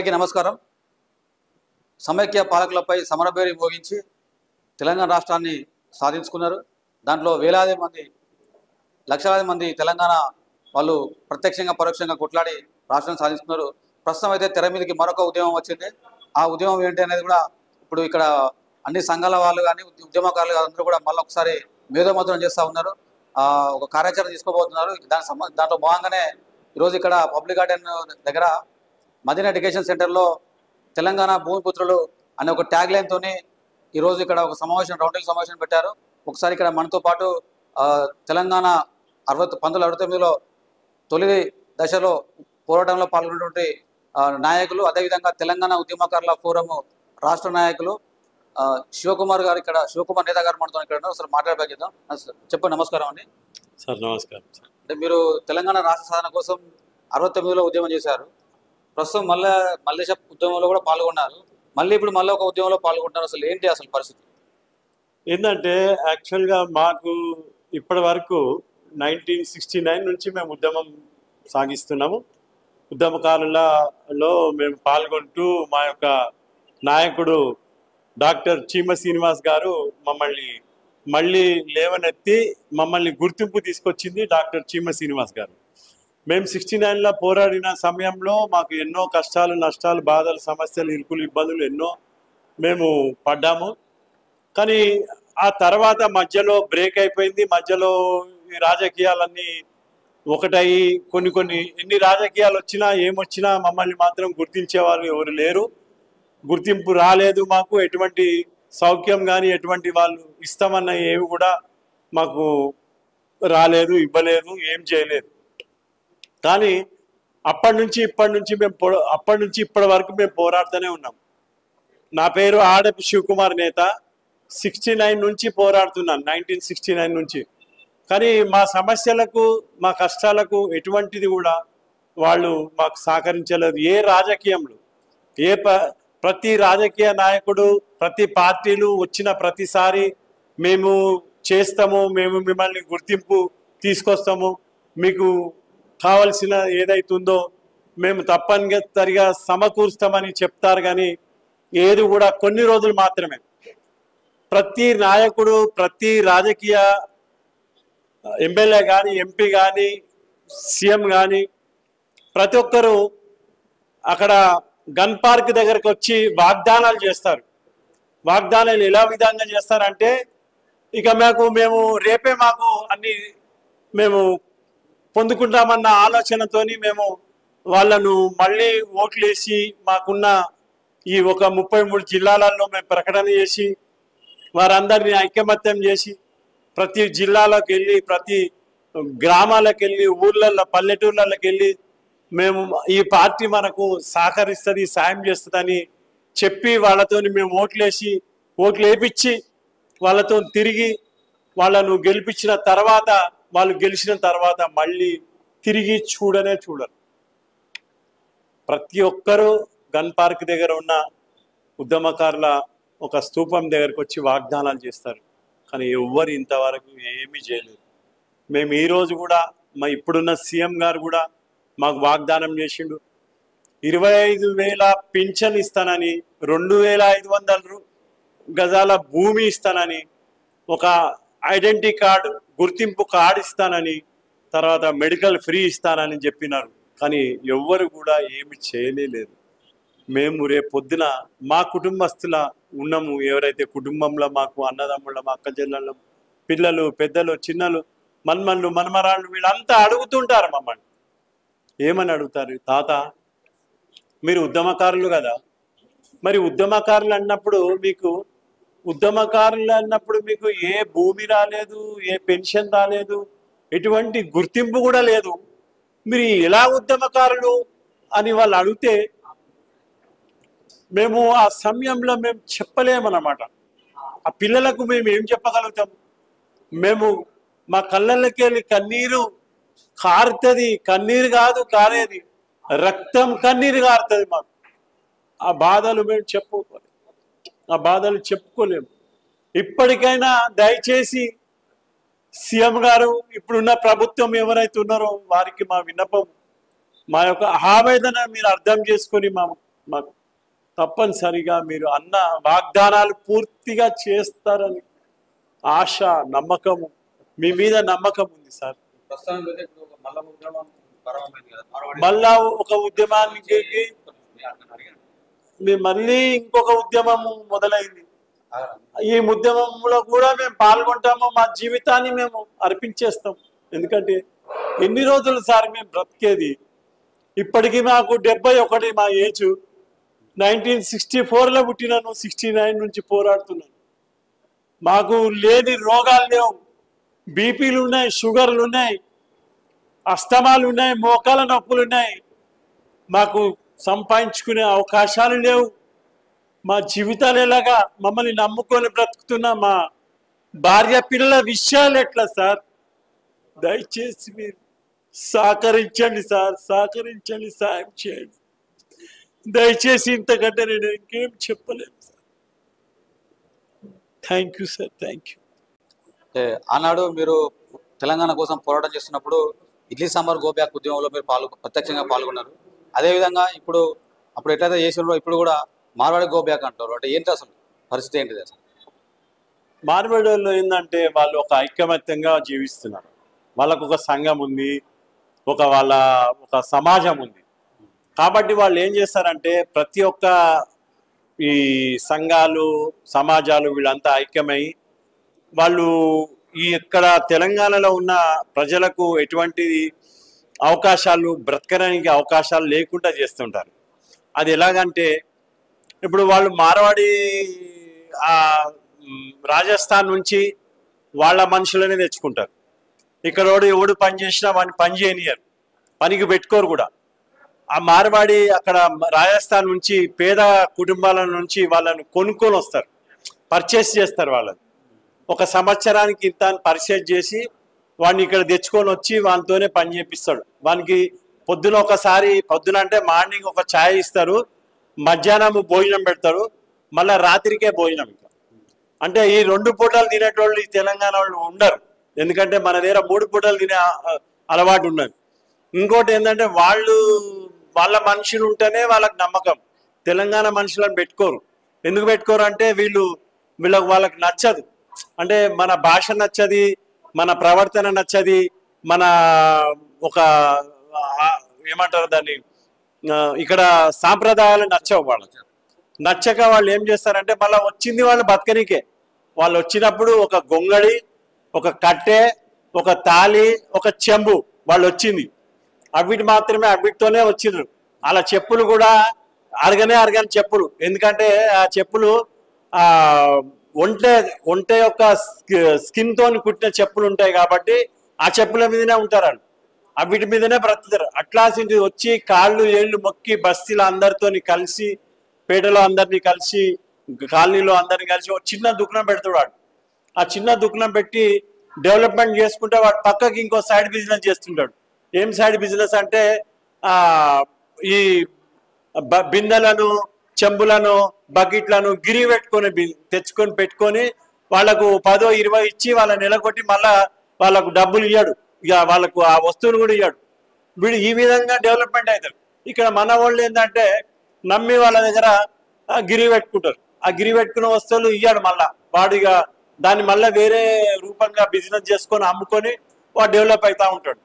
అందరికీ నమస్కారం. సమైక్య పాలకులపై సమరభేరి మోగించి తెలంగాణ రాష్ట్రాన్ని సాధించుకున్నారు. దాంట్లో వేలాది మంది లక్షలాది మంది తెలంగాణ వాళ్ళు ప్రత్యక్షంగా పరోక్షంగా కొట్లాడి రాష్ట్రాన్ని సాధించుకున్నారు. ప్రస్తుతం అయితే తెర మీదకి మరొక ఉద్యమం వచ్చింది. ఆ ఉద్యమం ఏంటి అనేది కూడా ఇప్పుడు ఇక్కడ అన్ని సంఘాల వాళ్ళు కానీ ఉద్యమకారులు అందరూ కూడా మళ్ళీ ఒకసారి మేధోమథనం చేస్తూ ఉన్నారు. ఒక కార్యాచరణ తీసుకోబోతున్నారు. దాంట్లో భాగంగానే ఈరోజు ఇక్కడ పబ్లిక్ గార్డెన్ దగ్గర మదీనా ఎడ్యుకేషన్ సెంటర్లో తెలంగాణ భూమిపుత్రులు అనే ఒక ట్యాగ్ లైన్తోని ఈరోజు ఇక్కడ ఒక సమావేశం రౌండ్ టేబుల్ సమావేశం పెట్టారు. ఒకసారి ఇక్కడ మనతో పాటు తెలంగాణ 1969లో తొలి దశలో పోరాటంలో పాల్గొన్నటువంటి నాయకులు, అదేవిధంగా తెలంగాణ ఉద్యమకారుల ఫోరము రాష్ట్ర నాయకులు శివకుమార్ గారు, ఇక్కడ శివకుమార్ నేత గారు మనతో ఇక్కడ అసలు మాట్లాడబోద్దాం. చెప్పండి. నమస్కారం అండి. సార్ నమస్కారం. అంటే మీరు తెలంగాణ రాష్ట్ర సాధన కోసం 69లో ఉద్యమం చేశారు. ప్రస్తుతం మల్లేశ ఉద్యమంలో కూడా పాల్గొన్నారు. మళ్ళీ ఇప్పుడు మళ్ళీ ఒక ఉద్యమంలో పాల్గొంటున్నారు. అసలు ఏంటి అసలు పరిస్థితి ఏంటంటే యాక్చువల్గా మాకు ఇప్పటి వరకు 1969 నుంచి మేము ఉద్యమం సాగిస్తున్నాము. ఉద్యమకారులలో మేము పాల్గొంటూ మా యొక్క నాయకుడు డాక్టర్ చీమ శ్రీనివాస్ గారు మళ్ళీ లేవనెత్తి మమ్మల్ని గుర్తింపు తీసుకొచ్చింది డాక్టర్ చీమ శ్రీనివాస్ గారు. మేము 69లో పోరాడిన సమయంలో మాకు ఎన్నో కష్టాలు, నష్టాలు, బాధలు, సమస్యలు, ఇరుకులు, ఇబ్బందులు ఎన్నో మేము పడ్డాము. కానీ ఆ తర్వాత మధ్యలో బ్రేక్ అయిపోయింది. మధ్యలో ఈ రాజకీయాలన్నీ ఒకటయి కొన్ని ఎన్ని రాజకీయాలు వచ్చినా ఏమొచ్చినా మమ్మల్ని మాత్రం గుర్తించే వాళ్ళు ఎవరు లేరు. గుర్తింపు రాలేదు. మాకు ఎటువంటి సౌఖ్యం కానీ ఎటువంటి వాళ్ళు ఇస్తామన్న ఏవి కూడా మాకు రాలేదు, ఇవ్వలేదు, ఏం చేయలేదు. కానీ అప్పటి నుంచి ఇప్పటి వరకు మేము పోరాడుతూనే ఉన్నాం. నా పేరు ఆడపు శివకుమార్ నేత. 69 నుంచి పోరాడుతున్నాను, 1969 నుంచి. కానీ మా సమస్యలకు, మా కష్టాలకు ఎటువంటిది కూడా వాళ్ళు మాకు సహకరించలేదు. ఏ రాజకీయంలో ప్రతి రాజకీయ నాయకుడు, ప్రతి పార్టీలు వచ్చిన ప్రతిసారి మేము చేస్తాము, మేము మిమ్మల్ని గుర్తింపు తీసుకొస్తాము, మీకు కావలసిన ఏదైతుందో మేము తప్పనిసరిగా సమకూరుస్తామని చెప్తారు. కానీ ఏది కూడా కొన్ని రోజులు మాత్రమే. ప్రతి నాయకుడు, ప్రతి రాజకీయ ఎమ్మెల్యే కానీ, ఎంపీ కానీ, సీఎం కానీ ప్రతి ఒక్కరూ అక్కడ గన్ పార్క్ దగ్గరకు వచ్చి వాగ్దానాలు చేస్తారు. వాగ్దానాలు ఎలా విధంగా చేస్తారంటే ఇక మేము రేపే మాకు అన్ని మేము పొందుకుంటామన్న ఆలోచనతోని మేము వాళ్ళను మళ్ళీ ఓట్లేసి మాకున్న ఈ ఒక 33 జిల్లాలలో మేము ప్రకటన చేసి వారందరినీ ఐకమత్యం చేసి ప్రతి జిల్లాలోకి వెళ్ళి, ప్రతి గ్రామాలకు వెళ్ళి, ఊర్లలో, పల్లెటూర్లలోకి వెళ్ళి మేము ఈ పార్టీ మనకు సహకరిస్తుంది, సాయం చేస్తుందని చెప్పి వాళ్ళతోని మేము ఓట్లు వేయించి వాళ్ళతో తిరిగి వాళ్ళను గెలిపించిన తర్వాత, వాళ్ళు గెలిచిన తర్వాత మళ్ళీ తిరిగి చూడరు. ప్రతి ఒక్కరూ గన్ పార్క్ దగ్గర ఉన్న ఉద్యమకారుల ఒక స్తూపం దగ్గరకు వచ్చి వాగ్దానాలు చేస్తారు. కానీ ఎవ్వరు ఇంతవరకు ఏమీ చేయలేదు. మేము ఈరోజు కూడా మా ఇప్పుడున్న సీఎం గారు కూడా మాకు వాగ్దానం చేసిండు. 25,000 పింఛన్ ఇస్తానని, 2,500 గజాల భూమి ఇస్తానని, ఒక ఐడెంటిటీ కార్డు, గుర్తింపు కార్డు ఇస్తానని, తర్వాత మెడికల్ ఫ్రీ ఇస్తానని చెప్పినారు. కానీ ఎవ్వరు కూడా ఏమి చేయలేదు. మేము రేపు పొద్దున మా కుటుంబస్తుల ఉన్నాము. ఎవరైతే కుటుంబంలో మాకు అన్నదమ్ముళ్ళ, మా అక్క చెల్లెళ్ళ పిల్లలు, పెద్దలు, చిన్నలు, మన్మన్లు, మన్మరాళ్ళు వీళ్ళంతా అడుగుతుంటారు మమ్మల్ని. ఏమని అడుగుతారు? తాత మీరు ఉద్యమకారులు కదా, మరి ఉద్యమకారులు అన్నప్పుడు మీకు ఏ భూమి రాలేదు, ఏ పెన్షన్ రాలేదు, ఎటువంటి గుర్తింపు కూడా లేదు, మీరు ఎలా ఉద్యమకారులు అని వాళ్ళు అడిగితే మేము ఆ సమయంలో మేము చెప్పలేమన్నమాట. ఆ పిల్లలకు మేము ఏం చెప్పగలుగుతాం? మేము మా కళ్ళకి వెళ్ళి కన్నీరు కారుతుంది. కన్నీరు కాదు కారేది, రక్తం కన్నీరు కారుతుంది మాకు. ఆ బాధలు మేము చెప్పుకోలేము. ఇప్పటికైనా దయచేసి సీఎం గారు, ఇప్పుడున్న ప్రభుత్వం ఎవరైతే ఉన్నారో వారికి మా విన్నపం, మా యొక్క ఆవేదన మీరు అర్థం చేసుకొని మాకు తప్పనిసరిగా మీరు అన్న వాగ్దానాలు పూర్తిగా చేస్తారని ఆశ, నమ్మకము మీ మీద నమ్మకం ఉంది సార్. మళ్ళా ఒక ఉద్యమానికి మళ్ళీ ఇంకొక ఉద్యమము మొదలైంది. ఈ ఉద్యమంలో కూడా మేము పాల్గొంటాము, మా జీవితాన్ని మేము అర్పించేస్తాం. ఎందుకంటే ఎన్ని రోజులు సార్ మేము బ్రతికేది? ఇప్పటికీ మాకు 71 మా ఏజ్. 1964లో పుట్టినాను, 69 నుంచి పోరాడుతున్నాను. మాకు లేని రోగాలు లేవు. బీపీలు ఉన్నాయి, షుగర్లు ఉన్నాయి, అస్తమాలు ఉన్నాయి, మోకాల నొప్పులు ఉన్నాయి. మాకు సంపాదించుకునే అవకాశాలు లేవు. మా జీవితాలు ఎలాగా? మమ్మల్ని నమ్ముకొని బ్రతుకుతున్న మా భార్య పిల్లల విషయాలు ఎట్లా సార్? దయచేసి మీరు సహకరించండి సార్, సహకరించండి, సాయం చేయండి దయచేసి. ఇంతకంటే నేను ఇంకేం చెప్పలేను sir. Thank you sir, thank you. ఆనాడు మీరు తెలంగాణ కోసం పోరాటం చేస్తున్నప్పుడు ఇడ్లీ సాంబార్ గో బ్యాక్ ఉద్యమంలో మీరు ప్రత్యక్షంగా పాల్గొన్నారు. అదేవిధంగా అప్పుడు ఎట్లయితే చేసినారో ఇప్పుడు కూడా మార్వాడి గో బ్యాక్ అంటారు. అంటే ఏంటి అసలు పరిస్థితి ఏంటిది అసలు? మార్వాడి వాళ్ళు ఏంటంటే వాళ్ళు ఒక ఐకమత్యంగా జీవిస్తున్నారు. వాళ్ళకు ఒక సంఘం ఉంది, ఒక సమాజం ఉంది. కాబట్టి వాళ్ళు ఏం చేస్తారంటే ప్రతి ఒక్క ఈ సంఘాలు, సమాజాలు వీళ్ళంతా ఐక్యమై వాళ్ళు ఇక్కడ తెలంగాణలో ఉన్న ప్రజలకు ఎటువంటి అవకాశాలు, బ్రతకడానికి అవకాశాలు లేకుండా చేస్తుంటారు. అది ఎలాగంటే ఇప్పుడు వాళ్ళు మార్వాడి రాజస్థాన్ నుంచి వాళ్ళ మనుషులనే తెచ్చుకుంటారు. ఇక్కడ ఎవడు పని చేసినా వాడిని పని చేయనియరు, పనికి పెట్టుకోరు కూడా. ఆ మార్వాడి అక్కడ రాజస్థాన్ నుంచి పేద కుటుంబాల నుంచి వాళ్ళని కొనుక్కొని వస్తారు, పర్చేస్ చేస్తారు. వాళ్ళని ఒక సంవత్సరానికి ఇంత పర్చేస్ చేసి వాడిని ఇక్కడ తెచ్చుకొని వచ్చి వానితోనే పని చేపిస్తాడు. వానికి పొద్దున అంటే మార్నింగ్ ఒక ఛాయ్ ఇస్తారు, మధ్యాహ్నం భోజనం పెడతారు, మళ్ళీ రాత్రికే భోజనం. ఇంకా అంటే ఈ 2 పూటలు తినేటోళ్ళు ఈ తెలంగాణ వాళ్ళు ఉండరు. ఎందుకంటే మన దగ్గర 3 పూటలు తినే అలవాటు ఉన్నది. ఇంకోటి ఏంటంటే వాళ్ళ మనుషులు ఉంటేనే వాళ్ళకి నమ్మకం. తెలంగాణ మనుషులను పెట్టుకోరు. ఎందుకు పెట్టుకోరు అంటే వాళ్ళకి నచ్చదు. అంటే మన భాష నచ్చది, మన ప్రవర్తన నచ్చది, మన ఒక ఏమంటారు దాన్ని, ఇక్కడ సాంప్రదాయాలు నచ్చవు. వాళ్ళకి నచ్చక వాళ్ళు ఏం చేస్తారంటే మళ్ళీ వచ్చింది వాళ్ళు బతకనికే. వాళ్ళు వచ్చినప్పుడు ఒక గొంగళి, ఒక కట్టె, ఒక తాళి, ఒక చెంబు వాళ్ళు వచ్చింది. అవిటితోనే వచ్చిండ్రు. అలా చెప్పులు కూడా అరగని చెప్పులు. ఎందుకంటే ఆ చెప్పులు ఒంటె యొక్క స్కిన్ తోని కుట్టిన చెప్పులు ఉంటాయి కాబట్టి ఆ చెప్పుల మీదనే ఉంటారు. వీటి మీదనే బ్రతుకుతారు. అట్లాంటిది వచ్చి కాళ్ళు ఏళ్ళు మొక్కి బస్తీలో అందరితోని కలిసి, పేటలో అందరినీ కలిసి, కాలనీలో అందరినీ కలిసి ఒక చిన్న దుకాణం పెడతాడు. వాడు ఆ చిన్న దుకాణం పెట్టి డెవలప్మెంట్ చేసుకుంటే వాడు పక్కకి ఇంకో సైడ్ బిజినెస్ చేస్తుంటాడు. ఏం సైడ్ బిజినెస్ అంటే ఈ బిందెలను, చెంబులను, బకెట్లను గిరి తెచ్చుకొని పెట్టుకొని వాళ్ళకు 10-20 ఇచ్చి వాళ్ళని నిలగొట్టి మళ్ళా వాళ్ళకు డబ్బులు ఇయ్యాడు. ఇక వాళ్ళకు ఆ వస్తువులు కూడా ఇయ్యాడు. వీడు ఈ విధంగా డెవలప్మెంట్ అవుతారు. ఇక్కడ మన వాళ్ళు ఏంటంటే నమ్మి వాళ్ళ దగ్గర గిరి పెట్టుకుంటారు. ఆ గిరి పెట్టుకున్న వస్తువులు ఇయ్యాడు. మళ్ళా వాడు ఇక దాన్ని మళ్ళీ వేరే రూపంగా బిజినెస్ చేసుకొని అమ్ముకొని వాడు డెవలప్ అవుతూ ఉంటాడు.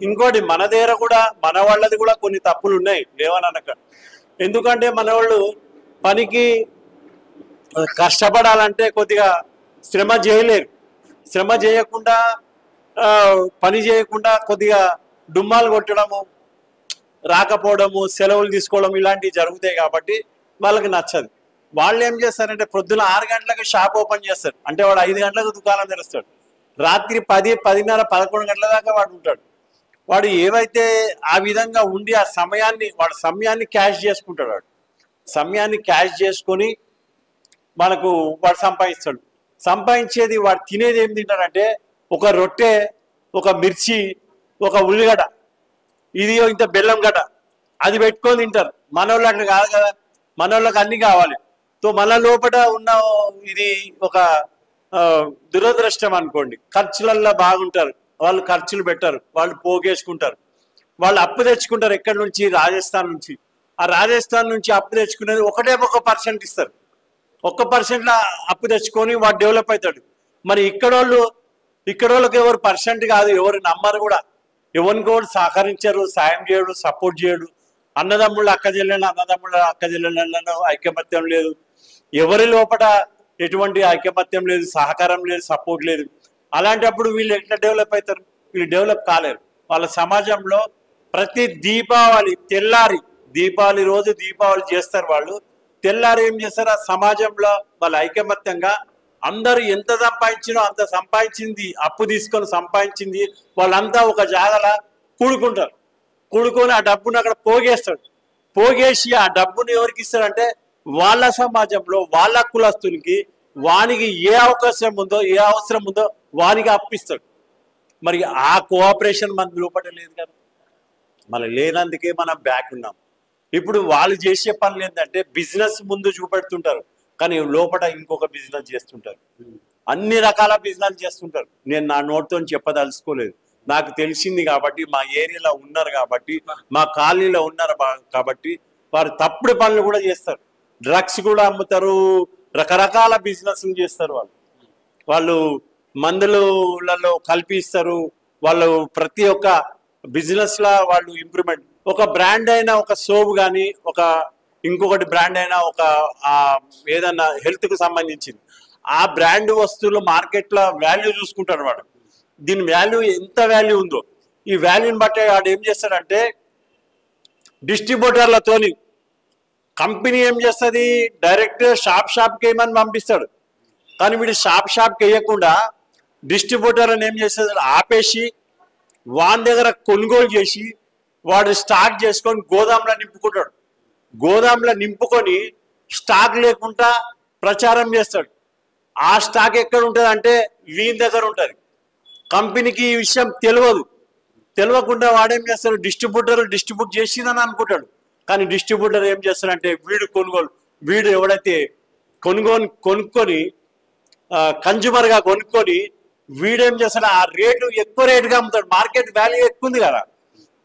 ఇంకోటి మన దగ్గర కూడా మన వాళ్ళది కూడా కొన్ని తప్పులు ఉన్నాయి లేవనక. ఎందుకంటే మన వాళ్ళు పనికి కష్టపడాలంటే కొద్దిగా శ్రమ చేయలేరు. శ్రమ చేయకుండా పని చేయకుండా కొద్దిగా డుమ్మాలు కొట్టడము, రాకపోవడము, సెలవులు తీసుకోవడం ఇలాంటివి జరుగుతాయి. కాబట్టి వాళ్ళకి నచ్చదు. వాళ్ళు ఏం చేస్తారంటే పొద్దున 6 గంటలకు షాప్ ఓపెన్ చేస్తారు. అంటే వాడు 5 గంటలకు దుకాణం తెరుస్తాడు. రాత్రి 10, 10:30, 11 గంటల దాకా వాడు ఉంటాడు. వాడు ఏవైతే ఆ విధంగా ఉండి ఆ సమయాన్ని క్యాష్ చేసుకుంటాడు. వాడు సమయాన్ని క్యాష్ చేసుకొని వాడు సంపాదిస్తాడు. సంపాదించేది వాడు తినేది ఏం తింటాడంటే ఒక రొట్టె, ఒక మిర్చి, ఒక ఉల్లిగడ్డ, ఇది ఇంత బెల్లం గడ్డ, అది పెట్టుకొని తింటారు. మనోళ్ళు అట్లా కాదు కదా, మనోళ్ళకి అన్ని కావాలి. మన లోపల ఉన్న ఇది ఒక దురదృష్టం అనుకోండి. ఖర్చులల్లో బాగుంటారు. వాళ్ళు ఖర్చులు పెట్టారు, వాళ్ళు పోగేసుకుంటారు, వాళ్ళు అప్పు తెచ్చుకుంటారు. ఎక్కడి నుంచి? రాజస్థాన్ నుంచి. ఆ రాజస్థాన్ నుంచి అప్పు తెచ్చుకునేది 1% ఇస్తారు. 1% అప్పు తెచ్చుకొని వాడు డెవలప్ అవుతాడు. మరి ఇక్కడోళ్ళకి ఎవరు పర్సెంట్ కాదు, ఎవరు నమ్మరు కూడా, ఎవరికి కూడా సహకరించరు, సాయం చేయడు, సపోర్ట్ చేయడు. అన్నదమ్ముళ్ళు అక్క చెల్లెళ్ళలో ఐకమత్యం లేదు, ఎవరి లోపల ఎటువంటి ఐకమత్యం లేదు, సహకారం లేదు, సపోర్ట్ లేదు. అలాంటప్పుడు వీళ్ళు ఎట్లా డెవలప్ అవుతారు? వీళ్ళు డెవలప్ కాలేరు. వాళ్ళ సమాజంలో ప్రతి దీపావళి రోజు దీపావళి చేస్తారు. వాళ్ళు తెల్లారి ఏం చేస్తారు? ఆ సమాజంలో వాళ్ళు ఐకమత్యంగా అందరూ ఎంత సంపాదించినో అంత సంపాదించింది, అప్పు తీసుకొని సంపాదించింది వాళ్ళంతా ఒక జాగలా కూడుకొని ఆ డబ్బును అక్కడ పోగేసి ఆ డబ్బుని ఎవరికి ఇస్తారంటే వాళ్ళ సమాజంలో వాళ్ళ కులస్తునికి, వానికి ఏ అవకాశం ఉందో ఏ అవసరం ఉందో వానికి అప్పిస్తాడు. మరి ఆ కోఆపరేషన్ మన లోపల లేదు కదా. మన లేనందుకే మనం బ్యాక్ ఉన్నాం. ఇప్పుడు వాళ్ళు చేసే పనులు ఏంటంటే బిజినెస్ ముందు చూపెడుతుంటారు, కానీ లోపల ఇంకొక బిజినెస్ చేస్తుంటారు. అన్ని రకాల బిజినెస్ చేస్తుంటారు. నేను నా నోట్తో చెప్పదలుచుకోలేదు, నాకు తెలిసింది కాబట్టి, మా ఏరియాలో ఉన్నారు కాబట్టి, మా కాలనీలో ఉన్నారు కాబట్టి వారు తప్పుడు పనులు కూడా చేస్తారు. డ్రగ్స్ కూడా అమ్ముతారు, రకరకాల బిజినెస్లు చేస్తారు. వాళ్ళు మందులలో కల్పిస్తారు. వాళ్ళు ప్రతి ఒక్క బిజినెస్ లా వాళ్ళు ఇంప్రూవ్మెంట్. ఒక బ్రాండ్ అయినా ఒక సోప్ కానీ ఇంకొకటి బ్రాండ్ అయినా ఏదన్నా హెల్త్ కు సంబంధించింది ఆ బ్రాండ్ వస్తువులు మార్కెట్లో వాల్యూ చూసుకుంటాడు వాడు. దీని వాల్యూ ఎంత వాల్యూ ఉందో ఈ వాల్యూని బట్టి వాడు ఏం చేస్తాడంటే డిస్ట్రిబ్యూటర్లతోని కంపెనీ ఏం చేస్తుంది, డైరెక్ట్ షాప్కి ఏమని పంపిస్తాడు. కానీ వీడు షాప్కి వేయకుండా డిస్ట్రిబ్యూటర్ అని ఏం చేస్తాడు, ఆపేసి వాని దగ్గర కొనుగోలు చేసి వాడు స్టాక్ చేసుకొని గోదాంలో నింపుకుంటాడు. గోదాంలో నింపుకొని స్టాక్ లేకుండా ప్రచారం చేస్తాడు. ఆ స్టాక్ ఎక్కడ ఉంటుంది అంటే వీని దగ్గర ఉంటుంది. కంపెనీకి ఈ విషయం తెలియకుండా వాడేం చేస్తాడు, డిస్ట్రిబ్యూట్ చేసిందని అనుకుంటాడు. కానీ డిస్ట్రిబ్యూటర్ ఏం చేస్తాడంటే వీడు ఎవడైతే కొనుక్కొని కన్జ్యూమర్గా కొనుక్కొని వీడేం చేస్తాడు, ఆ ఎక్కువ రేటుగా అమ్ముతాడు. మార్కెట్ వాల్యూ ఎక్కువ ఉంది కదా,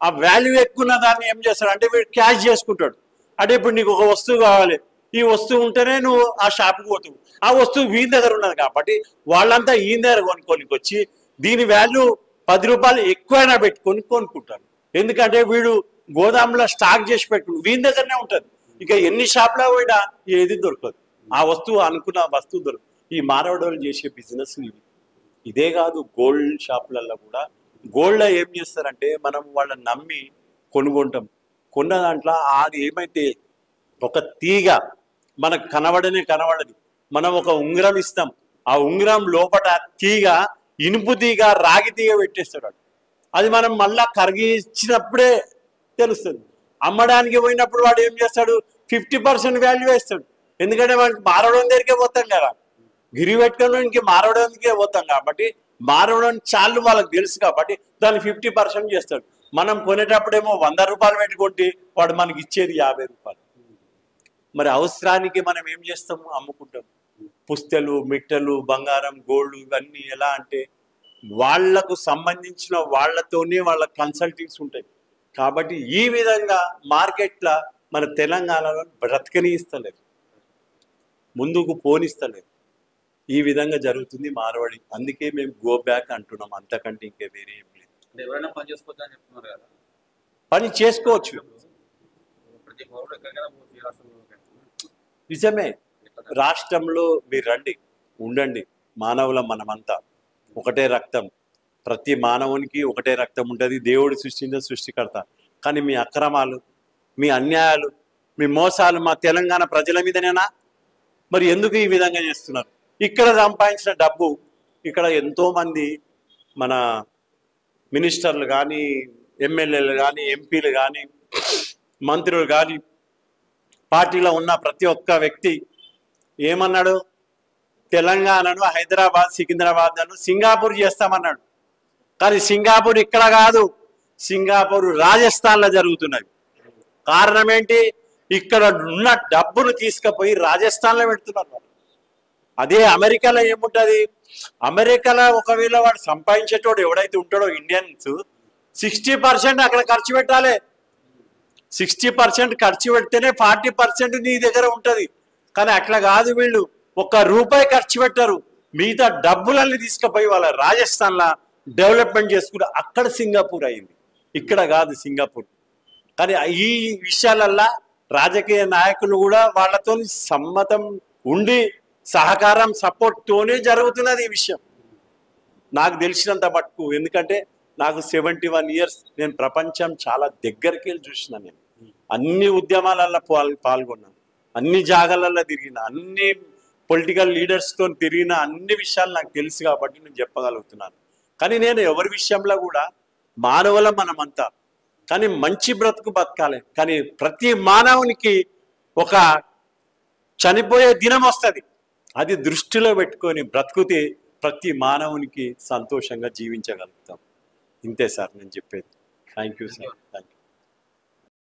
ఆ వాల్యూ ఎక్కువ దాన్ని ఏం చేస్తాడు అంటే వీడు క్యాష్ చేసుకుంటాడు. అంటే ఇప్పుడు నీకు ఒక వస్తువు కావాలి, ఈ వస్తువు ఉంటేనే నువ్వు ఆ షాప్కి పోతావు. ఆ వస్తువు వీని దగ్గర ఉన్నది కాబట్టి వాళ్ళంతా ఈయన దగ్గర కొనుక్కోనికి వచ్చి దీని వాల్యూ 10 రూపాయలు ఎక్కువైనా పెట్టుకొని కొనుక్కుంటారు. ఎందుకంటే వీడు గోదాంలో స్టాక్ చేసి పెట్టుకుని వీని దగ్గరనే ఉంటుంది. ఇక ఎన్ని షాప్లో పోయినా ఏది దొరకదు, ఆ వస్తువు అనుకున్న వస్తువు దొరకదు. ఈ మానవుడు చేసే బిజినెస్ ఇదే కాదు, గోల్డ్ షాపులలో కూడా గోల్డ్లో ఏం చేస్తారంటే మనం వాళ్ళని నమ్మి కొనుక్కుంటాం. కొన్న దాంట్లో అది ఏమైతే ఒక తీగ మనకు కనబడదు. మనం ఒక ఉంగరం ఇస్తాం, ఆ ఉంగరం లోపల తీగ ఇనుపు తీగ రాగి తీగ పెట్టేస్తాడు. అది మనం మళ్ళా కరిగించినప్పుడే తెలుస్తుంది. అమ్మడానికి పోయినప్పుడు వాడు ఏం చేస్తాడు, 50% వాల్యూ వేస్తాడు. ఎందుకంటే మనకి మారవడం దగ్గరికే పోతాం కదా, గిరి పెట్టుకోవడానికి మారవడానికే పోతాం కాబట్టి మారవడం చాలు వాళ్ళకి తెలుసు కాబట్టి దాన్ని 50% చేస్తాడు. మనం కొనేటప్పుడేమో 100 రూపాయలు పెట్టుకుంటే వాడు మనకి ఇచ్చేది 50 రూపాయలు. మరి అవసరానికి మనం ఏం చేస్తాము, అమ్ముకుంటాం. పుస్తెలు, మిట్టెలు, బంగారం, గోల్డ్ ఇవన్నీ ఎలా అంటే వాళ్లకు సంబంధించిన వాళ్ళతోనే వాళ్ళ కన్సల్టింగ్స్ ఉంటాయి. కాబట్టి ఈ విధంగా మార్కెట్లో మన తెలంగాణలో బ్రతకనిస్తలేదు, ముందుకు పోనిస్తలేదు. ఈ విధంగా జరుగుతుంది మార్వాడి. అందుకే మేము గో బ్యాక్ అంటున్నాం, అంతకంటే ఇంకే వేరే ఏం లేదు. ఎవరైనా పని చేసుకోవచ్చు అని చెప్తున్నారు కదా, పని చేసుకోవచ్చు, నిజమే. రాష్ట్రంలో మీరు రండి, ఉండండి, మానవులం మనమంతా ఒకటే రక్తం, ప్రతి మానవునికి ఒకటే రక్తం ఉంటుంది. దేవుడు సృష్టించిన సృష్టికర్త. కానీ మీ అక్రమాలు, మీ అన్యాయాలు, మీ మోసాలు మా తెలంగాణ ప్రజల మీదనేనా? మరి ఎందుకు ఈ విధంగా చేస్తున్నారు? ఇక్కడ సంపాదించిన డబ్బు ఇక్కడ ఎంతోమంది మన మినిస్టర్లు కానీ, ఎమ్మెల్యేలు కానీ, ఎంపీలు కానీ, మంత్రులు కానీ, పార్టీలో ఉన్న ప్రతి ఒక్క వ్యక్తి ఏమన్నాడు, తెలంగాణను హైదరాబాద్, సికింద్రాబాద్ను సింగపూర్ చేస్తామన్నాడు. కానీ సింగపూర్ ఇక్కడ కాదు, సింగపూర్ రాజస్థాన్లో జరుగుతున్నది. కారణం ఏంటి? ఇక్కడ ఉన్న డబ్బును తీసుకుపోయి రాజస్థాన్లో పెడుతున్నారు. అదే అమెరికాలో ఏముంటుంది, అమెరికాలో ఒకవేళ వాడు సంపాదించేటోడు ఎవడైతే ఉంటాడో ఇండియన్స్ 60% అక్కడ ఖర్చు పెట్టాలి. 60% ఖర్చు పెడితేనే 40% నీ దగ్గర ఉంటుంది. కానీ అట్లా కాదు, వీళ్ళు ₹1 ఖర్చు పెట్టరు, మిగతా డబ్బులన్నీ తీసుకుపోయి వాళ్ళ రాజస్థాన్లో డెవలప్మెంట్ చేసుకుంటే అక్కడ సింగపూర్ అయింది, ఇక్కడ కాదు సింగపూర్. కానీ ఈ విషయాలల్లా రాజకీయ నాయకులు కూడా వాళ్ళతో సమ్మతం ఉండి సహకారం సపోర్ట్తోనే జరుగుతున్నది ఈ విషయం నాకు తెలిసినంత మటుకు. ఎందుకంటే నాకు 71 years, నేను ప్రపంచం చాలా దగ్గరికి వెళ్ళి చూసిన, నేను అన్ని ఉద్యమాలలో పాల్గొన్నాను, అన్ని జాగాలలో తిరిగిన, అన్ని పొలిటికల్ లీడర్స్తో తిరిగిన, అన్ని విషయాలు నాకు తెలుసు కాబట్టి నేను చెప్పగలుగుతున్నాను. కానీ నేను ఎవరి విషయంలో కూడా మానవుల మనమంతా, కానీ మంచి బ్రతుకు బతకాలి. కానీ ప్రతి మానవునికి ఒక చనిపోయే దినం వస్తుంది, అది దృష్టిలో పెట్టుకొని బ్రతుకుతే ప్రతి మానవునికి సంతోషంగా జీవించగలుగుతాం. ఇంతే సార్ నేను చెప్పేది. Thank you sir, thank you.